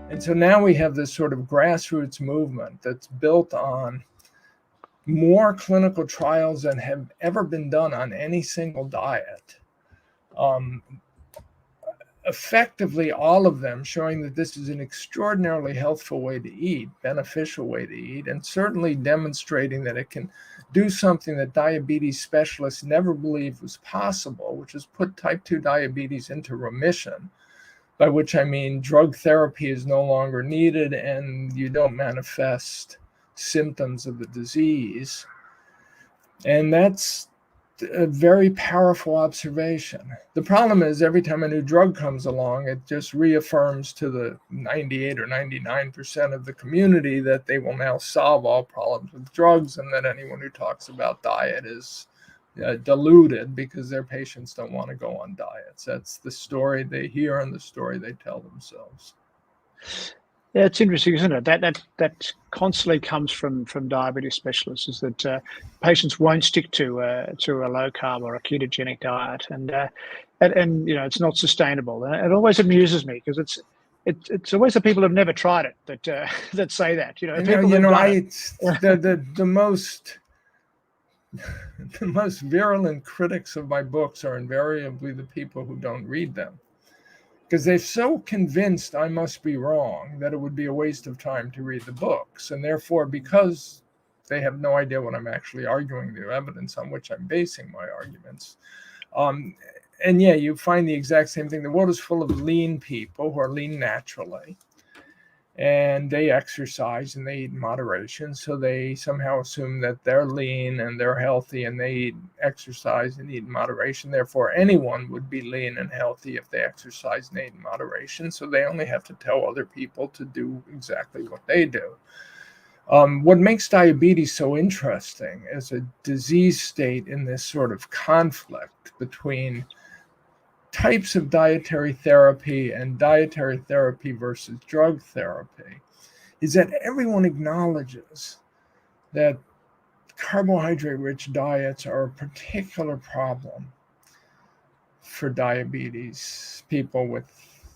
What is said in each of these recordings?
And so now we have this sort of grassroots movement that's built on more clinical trials than have ever been done on any single diet. Effectively, all of them showing that this is an extraordinarily healthful way to eat, beneficial way to eat, and certainly demonstrating that it can do something that diabetes specialists never believed was possible, which is put type 2 diabetes into remission, by which I mean drug therapy is no longer needed and you don't manifest symptoms of the disease. And that's a very powerful observation. The problem is every time a new drug comes along, it just reaffirms to the 98 or 99% of the community that they will now solve all problems with drugs, and that anyone who talks about diet is deluded because their patients don't want to go on diets. That's the story they hear and the story they tell themselves. Yeah, it's interesting, isn't it? That constantly comes from diabetes specialists, is that patients won't stick to a low carb or a ketogenic diet, and it's not sustainable. And it always amuses me because it's always the people who've never tried it that say that. The most virulent critics of my books are invariably the people who don't read them, because they're so convinced I must be wrong that it would be a waste of time to read the books. And therefore, because they have no idea what I'm actually arguing, the evidence on which I'm basing my arguments. And yeah, you find the exact same thing. The world is full of lean people who are lean naturally, and they exercise and they eat in moderation. So they somehow assume that they're lean and they're healthy and they exercise and eat in moderation. Therefore, anyone would be lean and healthy if they exercise and ate in moderation. So they only have to tell other people to do exactly what they do. What makes diabetes so interesting as a disease state in this sort of conflict between types of dietary therapy and dietary therapy versus drug therapy is that everyone acknowledges that carbohydrate-rich diets are a particular problem for diabetes, people with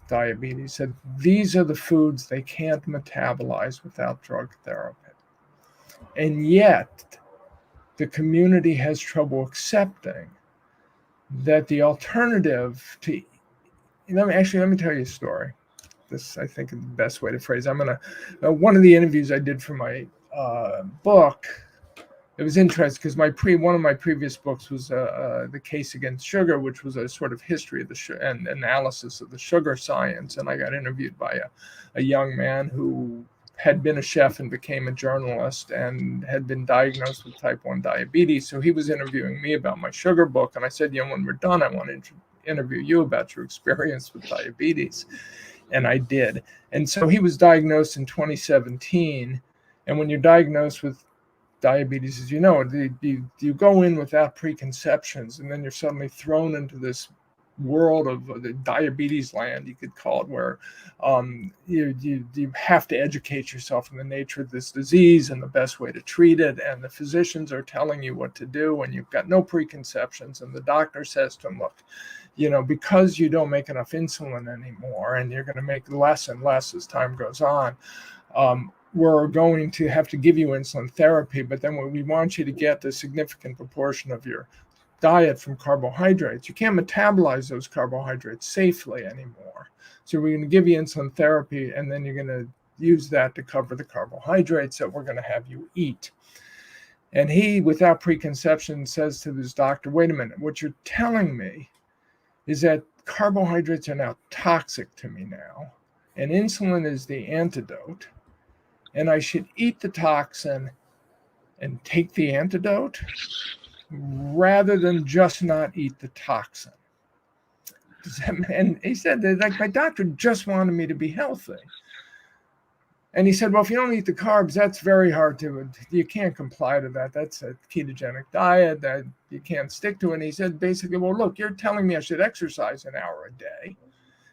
diabetes, that these are the foods they can't metabolize without drug therapy. And yet, the community has trouble accepting that the alternative to, let me tell you a story. This, I think, is the best way to phrase it. One of the interviews I did for my book, it was interesting because one of my previous books was The Case Against Sugar, which was a sort of history of and analysis of the sugar science. And I got interviewed by a young man who had been a chef and became a journalist and had been diagnosed with type 1 diabetes. So he was interviewing me about my sugar book. And I said, when we're done, I want to interview you about your experience with diabetes. And I did. And so he was diagnosed in 2017. And when you're diagnosed with diabetes, as you know, you go in without preconceptions, and then you're suddenly thrown into this world of the diabetes land, you could call it, where you have to educate yourself on the nature of this disease and the best way to treat it, and the physicians are telling you what to do, and you've got no preconceptions, and the doctor says to them, look, because you don't make enough insulin anymore, and you're going to make less and less as time goes on, we're going to have to give you insulin therapy, but then we want you to get a significant proportion of your diet from carbohydrates. You can't metabolize those carbohydrates safely anymore. So we're going to give you insulin therapy, and then you're going to use that to cover the carbohydrates that we're going to have you eat. And he, without preconception, says to this doctor, wait a minute, what you're telling me is that carbohydrates are now toxic to me now, and insulin is the antidote, and I should eat the toxin and take the antidote rather than just not eat the toxin. And he said that, like, my doctor just wanted me to be healthy. And he said, well, if you don't eat the carbs, that's very hard you can't comply to that. That's a ketogenic diet that you can't stick to. And he said, basically, well, look, you're telling me I should exercise an hour a day.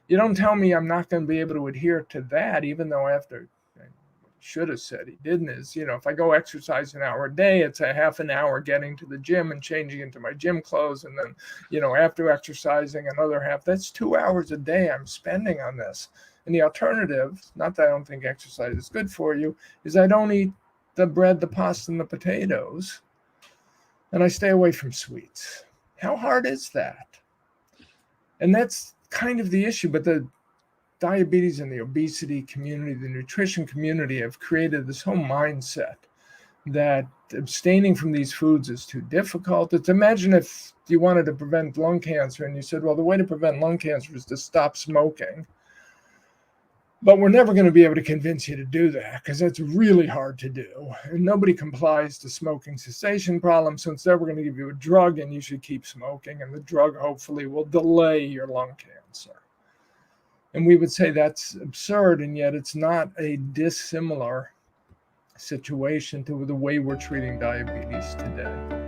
You don't tell me I'm not going to be able to adhere to that, even though after should have said, he didn't, is, if I go exercise an hour a day, it's a half an hour getting to the gym and changing into my gym clothes. And then, after exercising another half, that's 2 hours a day I'm spending on this. And the alternative, not that I don't think exercise is good for you, is I don't eat the bread, the pasta, and the potatoes, and I stay away from sweets. How hard is that? And that's kind of the issue. But the diabetes and the obesity community, the nutrition community, have created this whole mindset that abstaining from these foods is too difficult. It's, imagine if you wanted to prevent lung cancer and you said, well, the way to prevent lung cancer is to stop smoking. But we're never going to be able to convince you to do that, because that's really hard to do. And nobody complies to smoking cessation problem. So instead, we're going to give you a drug and you should keep smoking. And the drug hopefully will delay your lung cancer. And we would say that's absurd. And yet it's not a dissimilar situation to the way we're treating diabetes today.